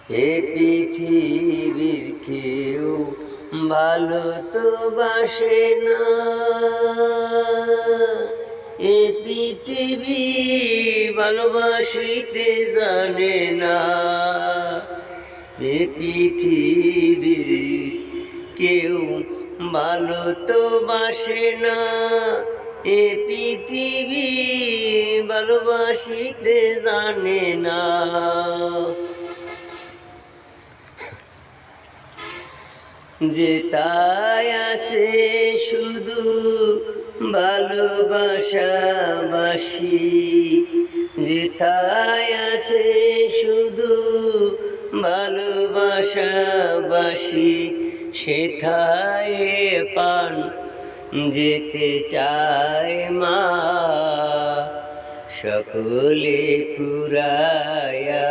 এ পৃথিবীর কেউ ভালো তো বাসে না, এ পৃথিবী ভালোবাসিতে জানে না। এ পৃথিবীর কেউ ভালো তো বাসে না, এ পৃথিবী ভালোবাসিতে জানে না। যেতায় আছে শুধু ভালোবাসাবাসি, যেথায় আছে শুধু ভালোবাসাবাসি, সেথায় পান যেতে চায় মা। সকলে ফুরায়া